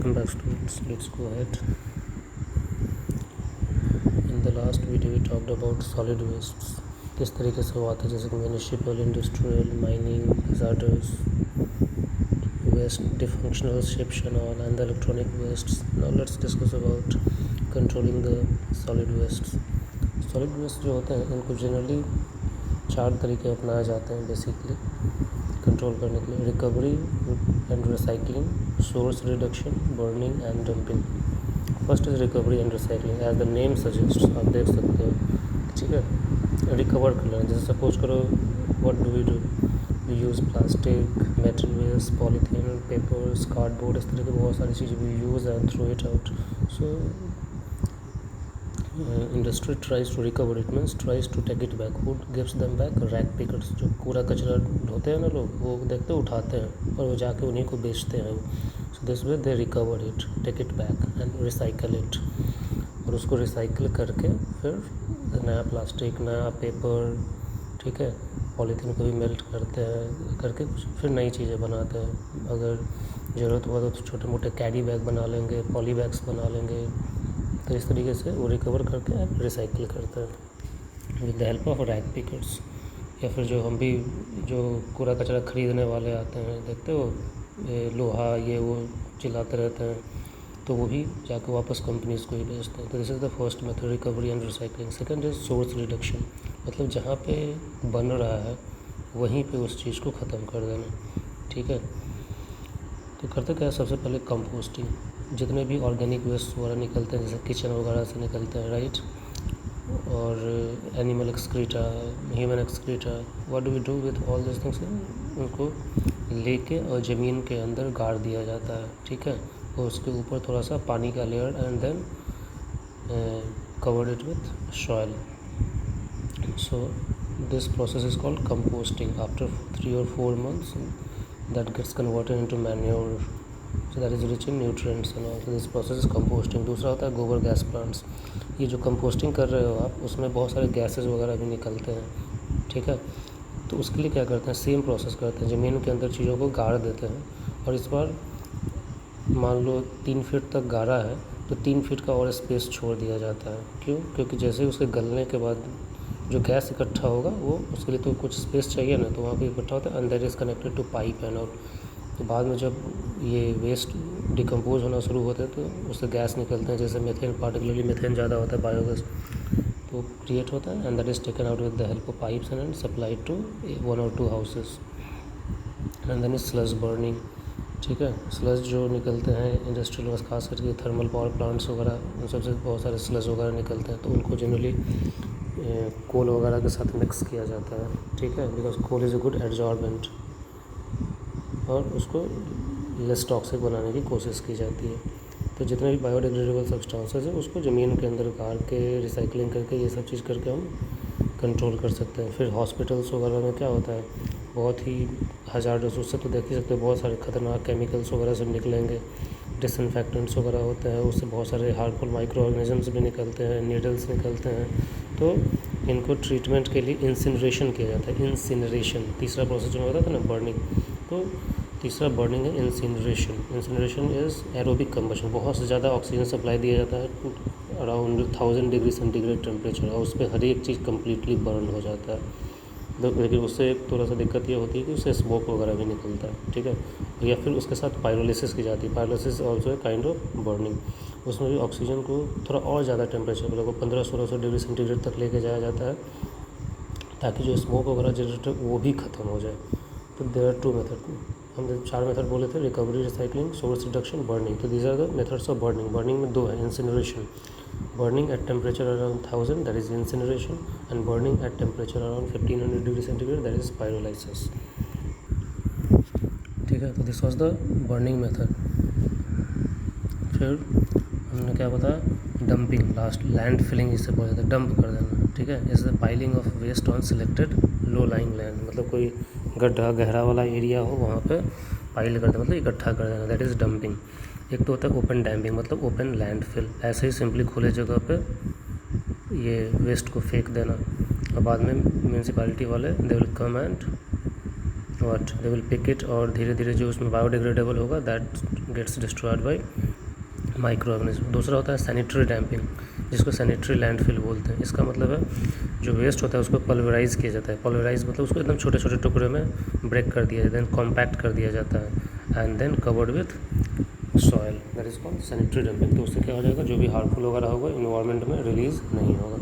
welcome back students. Let's go ahead. In the last video we talked about solid wastes, किस तरीके से वो आता है, जैसे कि municipal, industrial, mining, hazards waste, dysfunctional ships and all, and the electronic wastes. Now let's discuss about controlling the solid wastes. Solid waste जो होते हैं इनको जनरली 4 तरीके अपनाए जाते हैं बेसिकली कंट्रोल करने के लिए: recovery and recycling, source reduction, burning and dumping. First is recovery and recycling. As the name suggest, आप देख सकते हो, ठीक है, रिकवर कर लेना. जैसे सपोज करो, what do we use plastic, metal waste, polythene, papers, cardboard, इस तरह की बहुत सारी चीज़ें we use and throw it out. So industry tries to recover it, means tries to take it back. Who gives them back? Rag pickers. जो कूड़ा कचरा ढोते हैं ना लोग, वो देखते उठाते हैं और वो जाके उन्हीं को बेचते हैं. So this way they recover it, take it back and recycle it. और उसको रिसाइकिल करके फिर नया प्लास्टिक, नया पेपर, ठीक है, पॉलीथीन को भी मेल्ट करते हैं, करके फिर नई चीज़ें बनाते हैं. अगर ज़रूरत हुआ तो छोटे मोटे कैरी बैग बना लेंगे, पॉली बैग्स बना लेंगे. तो इस तरीके से वो रिकवर करके रिसाइकिल करते हैं with the help of rag pickers. या फिर जो हम भी जो कूड़ा कचरा ख़रीदने वाले आते हैं, देखते हो, ये लोहा ये वो चिल्लाते रहते हैं, तो वो भी जाके वापस कंपनीज़ को ही बेचते हैं. तो this is the first method, recovery and recycling. Second is source reduction. मतलब जहाँ पे बन रहा है वहीं पे उस चीज़ को ख़त्म कर देना, ठीक है. तो करते क्या है, सबसे पहले कंपोस्टिंग. जितने भी ऑर्गेनिक वेस्ट वगैरह निकलते हैं, जैसे किचन वगैरह से निकलते हैं, राइट, और animal excreta, human excreta, what do we do with all this things? उनको लेके और ज़मीन के अंदर गाड़ दिया जाता है, ठीक है, और उसके ऊपर थोड़ा सा पानी का layer and then covered it with soil. So this process is called composting. After 3 or 4 months that gets converted into manure, so that is rich in nutrients and all. So this process is composting. दूसरा होता है गोबर gas plants. ये जो composting कर रहे हो आप, उसमें बहुत सारे गैसेस वगैरह भी निकलते हैं, ठीक है. तो उसके लिए क्या करते हैं, सेम प्रोसेस करते हैं, ज़मीन के अंदर चीज़ों को गाड़ देते हैं. और इस बार मान लो 3 फीट तक गाड़ा है तो 3 फीट का और स्पेस छोड़ दिया जाता है. क्यों? क्योंकि जैसे ही उसके गलने के बाद जो गैस इकट्ठा होगा, वो उसके लिए तो कुछ स्पेस चाहिए ना, तो वहाँ पे इकट्ठा होता है and that is connected to pipe and all. तो बाद में जब ये वेस्ट डिकम्पोज होना शुरू होते हैं तो उससे गैस निकलते हैं, जैसे मीथेन, पार्टिकुलरली मीथेन ज़्यादा होता है, बायोगैस, तो क्रिएट होता है and that is taken out with the help of pipes and supplied to 1 or 2 houses. And then is sludge burning, ठीक है. स्लज जो निकलते हैं इंडस्ट्रियल में, खास करके थर्मल पावर प्लांट्स वगैरह, उन सबसे बहुत सारे स्लज वगैरह निकलते हैं. तो उनको जनरली कोल वगैरह के साथ मिक्स किया जाता है, ठीक है, because coal is a good absorbent, और उसको लेस टॉक्सिक बनाने की कोशिश की जाती है. तो जितने भी बायोडिग्रेडेबल सब्सटेंसेस हैं उसको ज़मीन के अंदर गाड़ के रिसाइकलिंग करके ये सब चीज़ करके हम कंट्रोल कर सकते हैं. फिर हॉस्पिटल्स वगैरह में क्या होता है, बहुत ही हज़ार्डस, उससे तो देख ही सकते हो, बहुत सारे ख़तरनाक केमिकल्स वगैरह सब निकलेंगे, डिसइंफेक्टेंट्स वगैरह होते हैं, उससे बहुत सारे हार्मफुल माइक्रो ऑर्गेनिजम्स भी निकलते हैं, नीडल्स निकलते हैं. तो इनको ट्रीटमेंट के लिए इंसिनरेशन किया जाता है. इंसिनरेशन तीसरा प्रोसेस जो मैं बताया था ना, बर्निंग. तो तीसरा बर्निंग है incineration. Incineration is aerobic combustion. बहुत से ज़्यादा ऑक्सीजन सप्लाई दिया जाता है अराउंड 1000 डिग्री सेंटीग्रेड टेम्परेचर, और उस पर हर एक चीज़ कम्प्लीटली बर्न हो जाता है. लेकिन उससे एक थोड़ा सा दिक्कत ये होती है कि उससे स्मोक वगैरह भी निकलता है, ठीक है. या फिर उसके साथ पायरोलिसिस की जाती है. Pyrolysis also a kind of burning. उसमें भी ऑक्सीजन को थोड़ा और ज़्यादा टेम्परेचर, मतलब 1500-1600 डिग्री सेंटीग्रेड तक लेके जाया जाता है, ताकि जो स्मोक वगैरह जनरेट है वो भी ख़त्म हो जाए. तो देयर आर 2 मेथड. हम 4 मेथड बोले थे, recovery, recycling, source reduction, burning. तो these are the methods of burning. Burning में 2 है, incineration, burning at temperature around 1000, that is incineration, and burning at temperature around 1500 degree centigrade, that is pyrolysis, ठीक है. तो this was the burning method. फिर हमने क्या बताया, डंपिंग, लास्ट लैंड फिलिंग जिससे बोला जाता है, डंप कर देना, ठीक है. Is the piling of waste on selected low lying land. मतलब कोई गड्ढा गहरा वाला एरिया हो, वहाँ पे पाइल कर देना, मतलब इकट्ठा कर देना, दैट इज़ डंपिंग. एक तो होता है ओपन डैम्पिंग, मतलब ओपन लैंडफिल, ऐसे ही सिंपली खुले जगह पे ये वेस्ट को फेंक देना, और बाद में म्यूनसिपैलिटी वाले they will come and they will pick it, और धीरे धीरे जो उसमें बायोडिग्रेडेबल होगा that gets destroyed by micro organism. दूसरा होता है सैनिटरी डैम्पिंग, जिसको सैनिटरी लैंडफिल बोलते हैं। इसका मतलब है जो वेस्ट होता है उसको पल्वराइज़ किया जाता है। पल्वराइज मतलब उसको एकदम छोटे छोटे टुकड़े में ब्रेक कर दिया जाता है, देन कॉम्पैक्ट कर दिया जाता है and then covered with soil, that is called sanitary dumping. तो उससे क्या हो जाएगा, जो भी हार्मफुल वगैरह होगा इन्वायरमेंट में रिलीज़ नहीं होगा।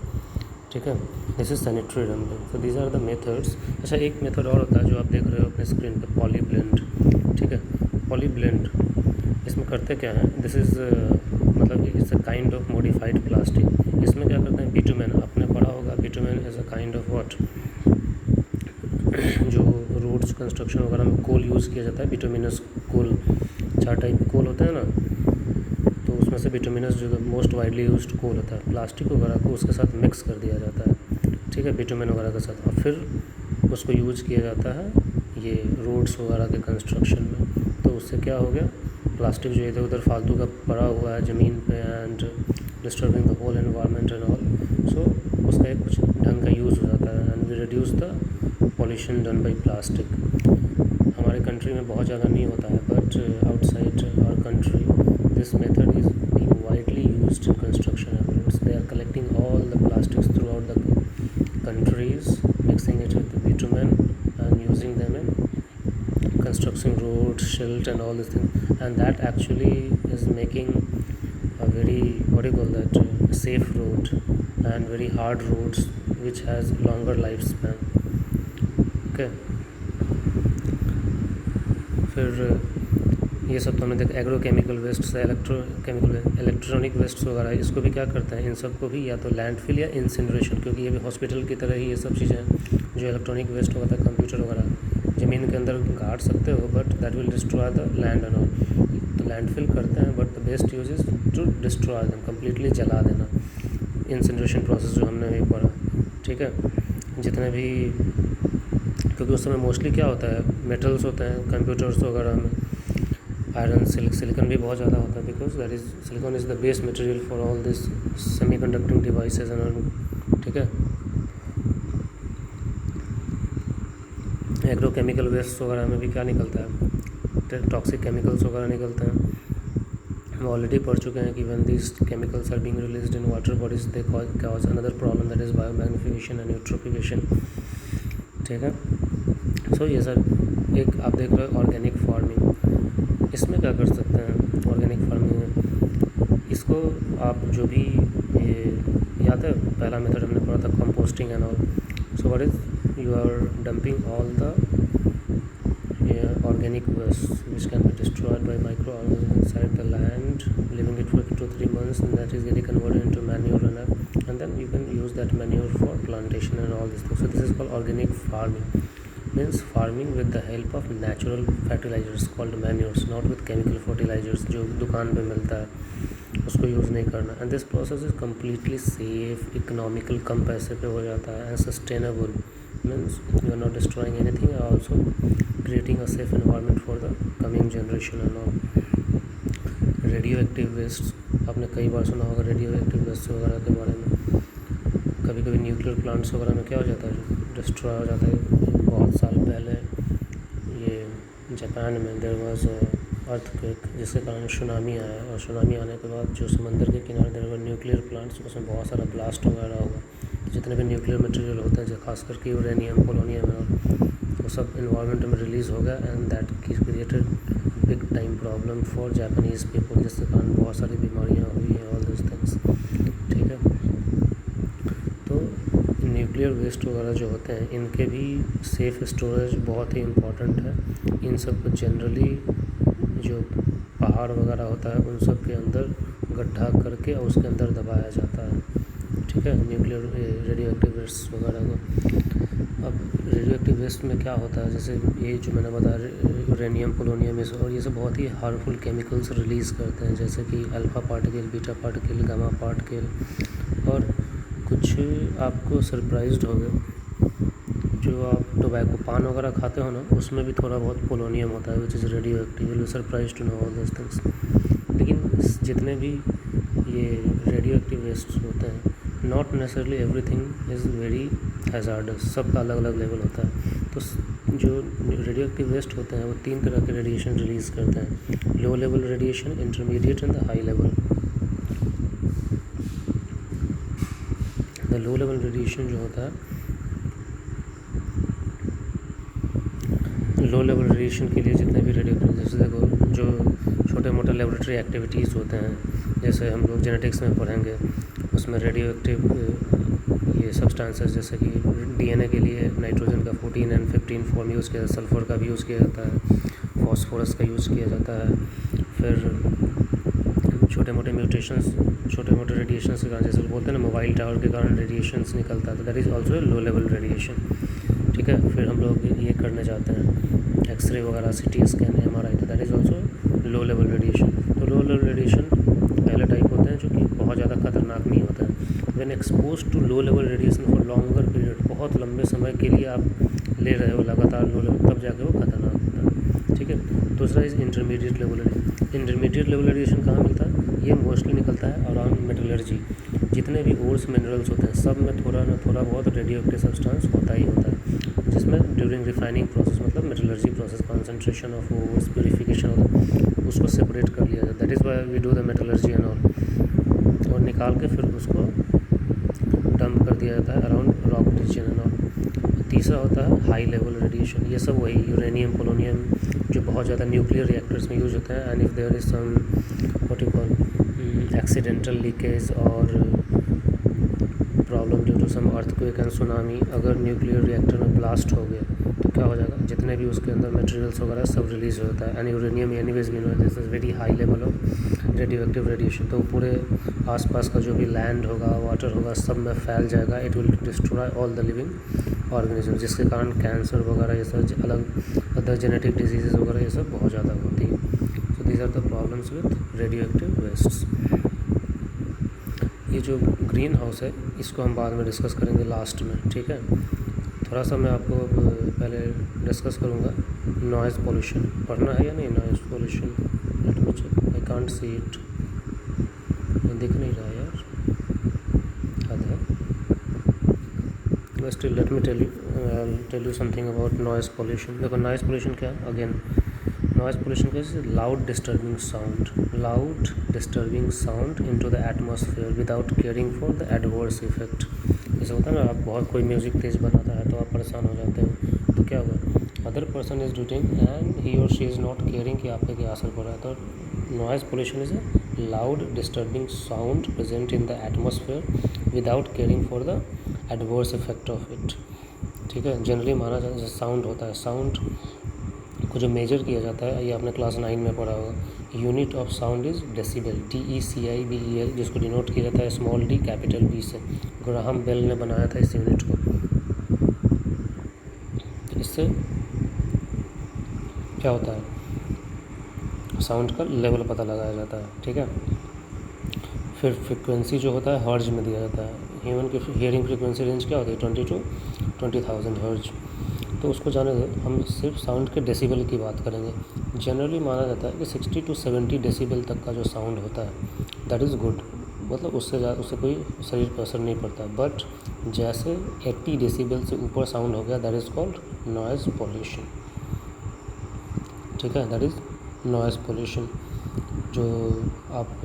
ठीक है, this is sanitary dumping. So these are the methods. अच्छा, एक मेथड और होता है जो आप देख रहे हो अपने स्क्रीन पे, पॉली ब्लेंड। ठीक है, पॉली ब्लेंड इसमें करते क्या है, दिस इज़ मतलब it's a kind of modified plastic. इसमें क्या करते हैं, बिटुमेन, आपने पढ़ा होगा bitumen is a kind of what, जो रोड्स कंस्ट्रक्शन वगैरह में कोल यूज़ किया जाता है, बिटुमिनस कोल। 4 टाइप के कोल होते हैं ना, तो उसमें से बिटुमिनस जो मोस्ट वाइडली यूज्ड कोल होता है। प्लास्टिक वगैरह को उसके साथ मिक्स कर दिया जाता है, ठीक है, बिटुमेन वगैरह के साथ, और फिर उसको यूज़ किया जाता है ये रोड्स वगैरह के कंस्ट्रक्शन में। तो उससे क्या हो गया, प्लास्टिक जो इधर उधर फालतू का पड़ा हुआ है ज़मीन पे and disturbing the whole environment and all, so उसका एक कुछ ढंग का यूज़ हो जाता है and we reduce the pollution done by plastic. हमारे कंट्री में बहुत ज़्यादा नहीं होता है, but outside our country this method is being widely used in construction efforts. They are collecting all the plastics throughout the countries, mixing it with the bitumen and using them in constructing roads, silt and all these things, and that actually is making a very, what do you call that, safe road and very hard roads which has longer lifespan. Okay, फिर ये सब तो हमने देखा। Agro chemical waste से electronic waste वगैरह, इसको भी क्या करते हैं, इन सब को भी या तो लैंडफिल या इंसिनरेशन, क्योंकि ये भी हॉस्पिटल की तरह ही ये सब चीज़ें जो इलेक्ट्रॉनिक वेस्ट होता है, कंप्यूटर वगैरह ज़मीन के अंदर गाड़ सकते हो, but that will destroy the land and all. तो लैंडफिल करते हैं, but the best use is to destroy them, completely जला देना। इंसिनरेशन प्रोसेस जो हमने भी पढ़ा, ठीक है, जितने भी, क्योंकि उस समय मोस्टली क्या होता है, मेटल्स होते हैं कंप्यूटर्स वगैरह में, आयरन, सिलिकॉन भी बहुत ज़्यादा होता है, because that is silicon is the base material for all this semiconducting devices and, ठीक है। एग्रो केमिकल वेस्ट वगैरह में भी क्या निकलता है, टॉक्सिक केमिकल्स वगैरह निकलते हैं। हम ऑलरेडी पढ़ चुके हैं कि when these chemicals are being released in water bodies they cause another problem, that is biomagnification and eutrophication, ठीक है। सो ये सर एक आप देख रहे हो ऑर्गेनिक फार्मिंग, इसमें क्या कर सकते हैं ऑर्गेनिक फार्मिंग में, इसको आप जो भी ये याद है पहला मेथड हमने पढ़ा था composting and all. So what is, you are dumping all the organic waste which can be destroyed by microorganisms inside the land, leaving it for 2 to 3 months, and that is getting converted into manure and then you can use that manure for plantation and all these things. So this is called organic farming, means farming with the help of natural fertilizers called manures, not with chemical fertilizers जो दुकान पे मिलता है, उसको use नहीं करना। And this process is completely safe, economical, कम पैसे पे हो जाता है, and sustainable, means you are not destroying anything, also creating a safe environment for the coming generation and all। Radio active waste, आपने कई बार सुना होगा रेडियो एक्टिव वेस्ट वगैरह के बारे में। कभी कभी न्यूक्लियर प्लांट्स वगैरह में क्या हो जाता है, डिस्ट्रॉय हो जाता है। बहुत साल पहले ये जापान में देयर वाज अर्थक्वेक, जिसके कारण सुनामी आया, और सुनामी आने के बाद जो समंदर के किनारे देयर वर न्यूक्लियर प्लांट्स, उसमें बहुत सारा ब्लास्ट वगैरह हुआ। जितने भी न्यूक्लियर मटेरियल होते हैं, जो खास करके यूरेनियम, पोलोनियम और वो सब इन्वायरमेंट में रिलीज़ हो गया, and that created big time problem for Japanese people, जिसके कारण बहुत सारी बीमारियाँ हुई हैं, ऑल दिस थिंग्स, ठीक है। तो न्यूक्लियर वेस्ट वगैरह जो होते हैं, इनके भी सेफ़ स्टोरेज बहुत ही इम्पॉर्टेंट है। इन सब को जनरली जो पहाड़ वगैरह होता है उन सब के अंदर गड्ढा करके और उसके अंदर दबाया जाता है, ठीक है, न्यूक्लियर रेडियो एक्टिव वेस्ट वगैरह को। अब रेडियो एक्टिव वेस्ट में क्या होता है, जैसे ये जो मैंने बताया यूरेनियम, पोलोनियम, और ये सब बहुत ही हार्मफुल केमिकल्स रिलीज़ करते हैं, जैसे कि alpha particle, beta particle, gamma particle, और कुछ आपको सरप्राइज्ड हो गए, जो आप टोबैको, पान वगैरह खाते हो ना, उसमें भी थोड़ा बहुत पोलोनियम होता है which is radio active, will be surprise to know all this things. लेकिन जितने भी ये रेडियो एक्टिव वेस्ट होते हैं, not necessarily everything is very hazardous, सबका अलग अलग लेवल होता है। तो जो रेडियो एक्टिव वेस्ट होते हैं वो 3 तरह के रेडिएशन रिलीज़ करते हैं, लो level radiation, intermediate and high level low level radiation जो होता है, लो लेवल रेडिएशन के लिए जितने भी रेडियो, जैसे देखो जो छोटे मोटे लेबोरेटरी एक्टिविटीज़ होते हैं, जैसे हम लोग जेनेटिक्स में पढ़ेंगे, उसमें रेडियो एक्टिव ये सब्सटेंसेस जैसे कि डीएनए के लिए नाइट्रोजन का 14 and 15 फॉर्म यूज़ किया, सल्फ़र का भी यूज़ किया जाता है, फॉस्फोरस का यूज़ किया जाता है। फिर छोटे मोटे म्यूटेशंस, छोटे मोटे रेडिएशंस के कारण, जैसे बोलते हैं ना मोबाइल टावर के कारण रेडिएशंस निकलता है, तो that is also a low level radiation. ठीक है, फिर हम लोग ये करने जाते हैं एक्सरे वगैरह, सीटी स्कैन, एमआरआई, तो that is also low level radiation. तो लो लेवल रेडिएशन पहले टाइप होते हैं जो कि बहुत ज़्यादा खतरनाक नहीं होता है। When expose to low level radiation for longer period, बहुत लंबे समय के लिए आप ले रहे हो लगातार लो लेवल, तब जाके वो खतरनाक होता है। ठीक है, दूसरा is intermediate level radiation. Intermediate level radiation कहाँ मिलता है? ये मोस्टली निकलता है अराउंड मेटलर्जी। जितने भी ओर्स मिनरल्स होते हैं सब में थोड़ा ना थोड़ा बहुत रेडियो एक्टिव सब्सटेंस होता ही होता है, जिसमें ड्यूरिंग रिफाइनिंग प्रोसेस, मतलब metallurgy process, concentration of ores, purification होता है, उसको सेपरेट कर लिया जाता है। That is why we do the metallurgy and all, और निकाल के फिर उसको डंप कर दिया जाता है around rock region and all. तीसरा होता है हाई लेवल रेडिएशन। ये सब वही यूरेनियम, पोलोनियम जो बहुत ज़्यादा न्यूक्लियर रिएक्टर्स में यूज़ होते हैं, and if there is some what you call accidental leakage और problem due to some earthquake and tsunami, अगर न्यूक्लियर रिएक्टर में ब्लास्ट हो गया तो क्या हो जाएगा, जितने भी उसके अंदर मटेरियल्स वगैरह सब रिलीज़ होता है। एंड यूरेनियम एनीवेज भी know this is very high level of radio active radiation. तो पूरे आसपास का जो भी लैंड होगा, वाटर होगा, सब में फैल जाएगा। It will destroy all the living organism, जिसके कारण कैंसर वगैरह ये सब, अलग अदर जेनेटिक डिजीज़ वगैरह ये सब बहुत ज़्यादा होती है। So these are the problems with radio active wastes. ये जो ग्रीन हाउस है इसको हम बाद में डिस्कस करेंगे लास्ट में, ठीक है। थोड़ा सा मैं आपको पहले डिस्कस करूँगा नॉइज़ पोल्यूशन। पढ़ना है या नहीं noise pollution? Let me check, I can't see it, दिख नहीं रहा यार, हद है। बस still let me tell you something about noise pollution. देखो नॉइज़ पोल्यूशन क्या है, अगेन नॉइज़ पोल्यूशन का is loud disturbing sound into the atmosphere without caring for the adverse effect. जैसे होता है ना, आप बहुत कोई म्यूज़िक तेज़ बनाता है तो आप परेशान हो जाते हो, तो क्या होगा, other person is doing and he और शी इज़ नॉट केयरिंग कि आप पे क्या असर पड़ रहा है। तो noise pollution is a loud disturbing sound present in the atmosphere without caring for the adverse effect of it. ठीक है, जनरली माना जाता है जैसे साउंड होता है, साउंड को जो मेजर किया जाता है, ये आपने क्लास 9 में पढ़ा होगा, unit of sound is decibel, DECIBEL, जिसको डिनोट किया जाता है स्मॉल d कैपिटल B से। ग्राहम बेल ने बनाया था इस यूनिट को। इससे क्या होता है, साउंड का लेवल पता लगाया जाता है, ठीक है। फिर फ्रिक्वेंसी जो होता है हर्ज में दिया जाता है। ह्यूमन की हियरिंग फ्रिक्वेंसी रेंज क्या होती है, 20 to 20,000 हर्ज। तो उसको जाने दो, हम सिर्फ साउंड के डेसिबल की बात करेंगे। जनरली माना जाता है कि 60 to 70 डेसिबल तक का जो साउंड होता है दैट इज़ गुड, मतलब उससे ज़्यादा, उससे कोई शरीर पर असर नहीं पड़ता। बट जैसे 80 डेसिबल से ऊपर साउंड हो गया that is called noise pollution, ठीक है। That is noise pollution. जो आप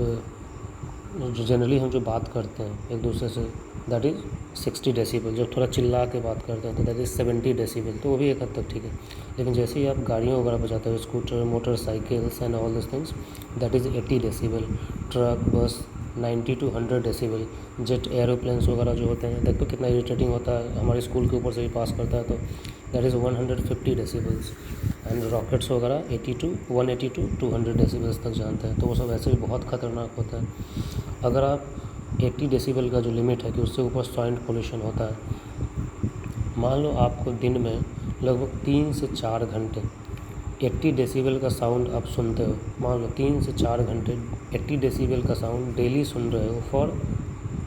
जो जनरली हम जो बात करते हैं एक दूसरे से दैट इज़ 60 डेसिबल। जब थोड़ा चिल्ला के बात करते हैं तो दैट इज़ 70 डेसिबल, तो वो भी एक हद तक ठीक है। लेकिन जैसे ही आप गाड़ियों वगैरह बजाते हो, scooter, motorcycles and all this things, that is 80 decibel. Truck, बस 90 to 100 डेसिबल। जेट एरोप्लेन्स वगैरह जो होते हैं, देखो कितना इरिटेटिंग होता है, हमारे स्कूल के ऊपर से भी पास करता है, तो that is 150 decibels. And rockets वगैरह 180 to 200 डेसिबल्स तक जानते हैं, तो वो सब ऐसे भी बहुत ख़तरनाक होता है। अगर आप 80 डेसिबल का जो लिमिट है कि उससे ऊपर साउंड पोल्यूशन होता है, मान लो आपको दिन में लगभग 3 से 4 घंटे 80 डेसिबल का साउंड आप सुनते हो, मान लो 3 से 4 घंटे 80 डेसिबल का साउंड डेली सुन रहे हो फॉर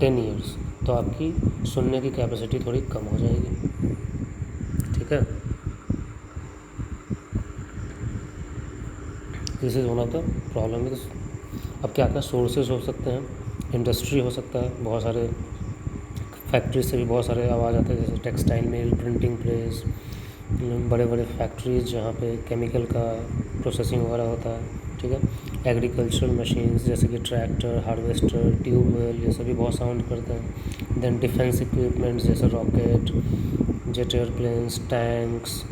10 ईयर्स, तो आपकी सुनने की कैपेसिटी थोड़ी कम हो जाएगी, ठीक है। This is one of the problem. अब क्या क्या सोर्सेज हो सकते हैं, इंडस्ट्री हो सकता है, बहुत सारे फैक्ट्री से भी बहुत सारे आवाज़ आते हैं, जैसे टेक्सटाइल मिल, प्रिंटिंग प्रेस, बड़े बड़े फैक्ट्रीज जहाँ पे केमिकल का प्रोसेसिंग वगैरह होता है, ठीक है। एग्रीकल्चरल मशीन्स जैसे कि ट्रैक्टर, हार्वेस्टर, ट्यूबवेल, ये सभी बहुत साउंड करते हैं। देन डिफेंस इक्विपमेंट्स जैसे रॉकेट, जेट एयरप्लेन्स, टैंक्स,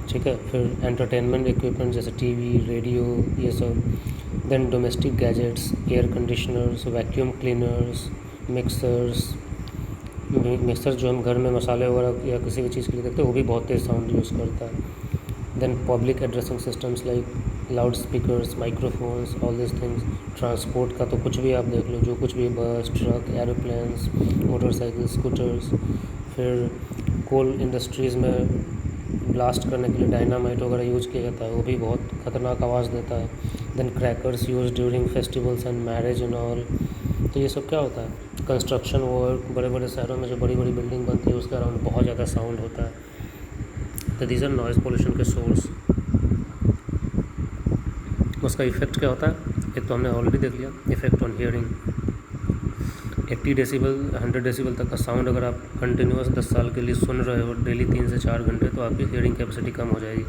ठीक है। फिर एंटरटेनमेंट इक्विपमेंट जैसे टीवी, रेडियो, ये सब। Then domestic gadgets, air conditioners, vacuum cleaners, mixers. Mixer जो हम घर में मसाले वगैरह या किसी भी चीज़ के लिए देखते हैं वो भी बहुत तेज़ साउंड यूज़ करता है। Then public addressing systems like loud speakers, microphones, all this things. Transport का तो कुछ भी आप देख लो, जो कुछ भी, बस, ट्रक, एरोप्लेन्स, मोटरसाइकिल, स्कूटर्स। फिर कोल इंडस्ट्रीज़ में ब्लास्ट करने के लिए डायनामाइट वगैरह यूज़ किया जाता है, वो भी बहुत ख़तरनाक आवाज़ देता है। Then crackers use during festivals and marriage and all. तो ये सब क्या होता है, कंस्ट्रक्शन वर्क, बड़े बड़े शहरों में जो बड़ी बड़ी बिल्डिंग बनती है उसके अराउंड बहुत ज़्यादा साउंड होता है। तो दीज आर नॉइज़ पोल्यूशन के सोर्स। उसका इफ़ेक्ट क्या होता है, एक तो हमने ऑलरेडी देख लिया, effect on hearing. 80 decibel 100 decibel तक का साउंड अगर आप कंटिन्यूस 10 साल के लिए सुन रहे हो डेली 3 से 4 घंटे, तो आपकी हियरिंग कैपेसिटी कम हो जाएगी।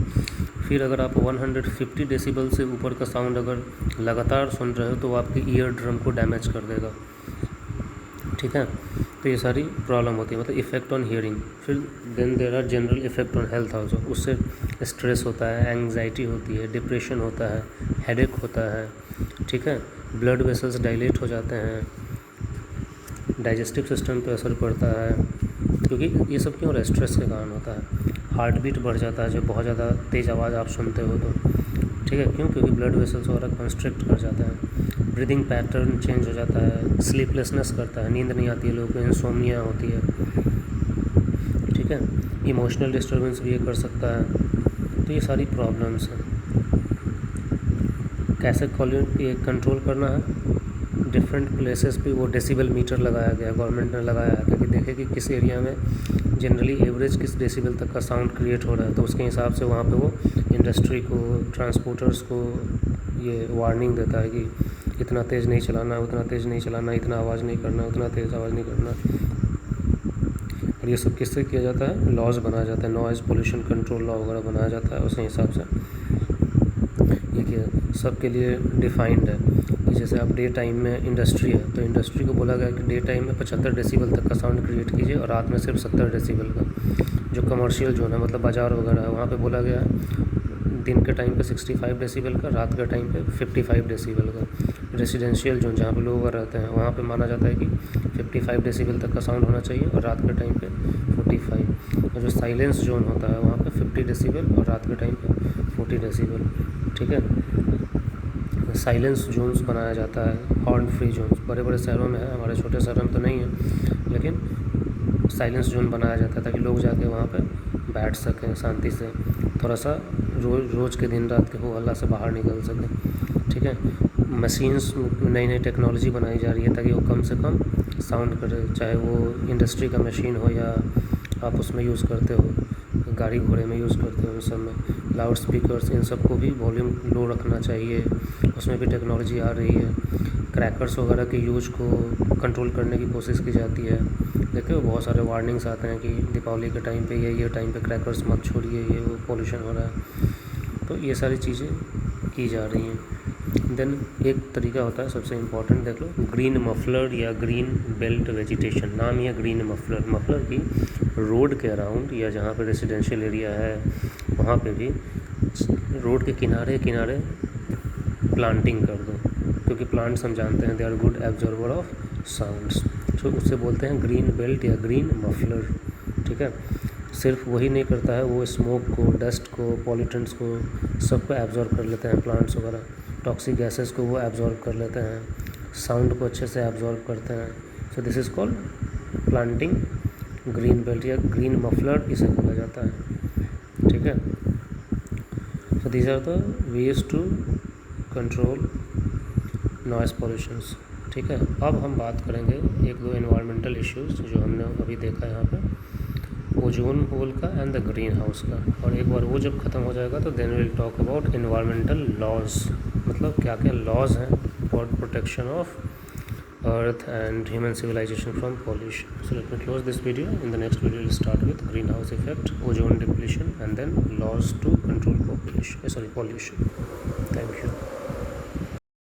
फिर अगर आप 150 डेसिबल से ऊपर का साउंड अगर लगातार सुन रहे हो तो वो आपकी ईयर ड्रम को डैमेज कर देगा, ठीक है। तो ये सारी प्रॉब्लम होती है, मतलब इफ़ेक्ट ऑन हियरिंग। फिर then there are general effect on health also. उससे स्ट्रेस होता है, एंग्जाइटी होती है, डिप्रेशन होता है, हेडेक होता है, ठीक है। ब्लड वेसल्स डायलेट हो जाते हैं, डाइजेस्टिव सिस्टम पे असर पड़ता है, क्योंकि ये सब क्यों हो रहा है, स्ट्रेस के कारण होता है। हार्ट बीट बढ़ जाता है जब बहुत ज़्यादा तेज़ आवाज़ आप सुनते हो तो, ठीक है, क्यों, क्योंकि ब्लड वेसल्स वगैरह कंस्ट्रिक्ट कर जाता है। ब्रीदिंग पैटर्न चेंज हो जाता है, स्लीपलेसनेस करता है, नींद नहीं आती है लोगों को, इंसोम्निया होती है, ठीक है। इमोशनल डिस्टर्बेंस भी ये कर सकता है। तो ये सारी प्रॉब्लम्स हैं। कैसे ये कंट्रोल करना है, डिफरेंट प्लेसेस पे वो डेसिबल मीटर लगाया गया, गवर्नमेंट ने लगाया है, ताकि देखे कि किस एरिया में जनरली एवरेज किस डेसिबल तक का साउंड क्रिएट हो रहा है, तो उसके हिसाब से वहाँ पे वो इंडस्ट्री को, ट्रांसपोर्टर्स को ये वार्निंग देता है कि इतना तेज़ नहीं चलाना, उतना तेज़ नहीं चलाना, इतना आवाज़ नहीं करना, उतना तेज़ आवाज़ नहीं करना। और ये सब किससे किया जाता है, लॉज बनाया जाता है, नॉइज़ पोल्यूशन कंट्रोल लॉ वगैरह बनाया जाता है, उसी हिसाब से ये किया सबके लिए डिफाइंड है। कि जैसे आप डे टाइम में इंडस्ट्री है तो इंडस्ट्री को बोला गया कि डे टाइम में 75 डेसिबल तक का साउंड क्रिएट कीजिए और रात में सिर्फ 70 डेसिबल का। जो कमर्शियल जोन है, मतलब बाज़ार वगैरह है, वहाँ पे बोला गया है दिन के टाइम पे 65 डेसिबल का, रात के टाइम पे 55 डेसिबल का। रेसिडेंशियल जोन जहाँ पे लोग रहते हैं वहाँ पे माना जाता है कि 55 डेसिबल तक का साउंड होना चाहिए और रात के टाइम पे 45। और जो साइलेंस जोन होता है वहाँ पे 50 डेसिबल और रात के टाइम पे 40 डेसिबल, ठीक है। साइलेंस जोन्स बनाया जाता है, हॉर्न फ्री जोन्स बड़े बड़े शहरों में है, हमारे छोटे शहरों में तो नहीं है, लेकिन साइलेंस जोन बनाया जाता है ताकि लोग जाके वहाँ पे बैठ सकें शांति से, थोड़ा सा रोज़ के दिन रात के हो हल्ला से बाहर निकल सकें, ठीक है। मशीन्स, नई नई टेक्नोलॉजी बनाई जा रही है ताकि वो कम से कम साउंड करे, चाहे वो इंडस्ट्री का मशीन हो या आप उसमें यूज़ करते हो, गाड़ी घोड़े में यूज़ करते हो, उन सब में लाउड स्पीकर्स, इन सब को भी वॉल्यूम लो रखना चाहिए, उसमें भी टेक्नोलॉजी आ रही है। क्रैकर्स वगैरह के यूज़ को कंट्रोल करने की कोशिश की जाती है। देखो बहुत सारे वार्निंग्स आते हैं कि दीपावली के टाइम पे ये टाइम पे क्रैकर्स मत छोड़िए, ये वो पोल्यूशन हो रहा है। तो ये सारी चीज़ें की जा रही हैं। देन एक तरीका होता है सबसे इम्पॉर्टेंट, देख लो, ग्रीन मफलर या ग्रीन बेल्ट वेजिटेशन। नाम ही है ग्रीन मफलर। मफलर की रोड के अराउंड या जहाँ पे रेजिडेंशियल एरिया है वहाँ पे भी रोड के किनारे किनारे प्लांटिंग कर दो, क्योंकि प्लांट्स हम जानते हैं they are good absorber of sounds. तो उससे बोलते हैं ग्रीन बेल्ट या ग्रीन मफलर, ठीक है। सिर्फ वही नहीं करता है, वो स्मोक को, डस्ट को, पॉल्यूटेंट्स को, सबको एब्जॉर्ब कर लेते हैं प्लांट्स वगैरह। टॉक्सिक गैसेस को वो एब्जॉर्ब कर लेते हैं, साउंड को अच्छे से एब्जॉर्ब करते हैं। So this is called planting green belt या ग्रीन मफलर इसे बोला जाता है, ठीक है। So these are the ways to control noise pollutions, ठीक है। अब हम बात करेंगे एक दो एनवायरमेंटल इश्यूज़ जो हमने अभी देखा है यहाँ पे, ओजोन होल का एंड द ग्रीन हाउस का। और एक बार वो जब ख़त्म हो जाएगा तो then will talk about environmental laws, मतलब क्या क्या लॉज हैं for protection of earth and human civilization from pollution. So let me close this video. In the next video we'll start with greenhouse effect, ozone depletion, and then laws to control pollution.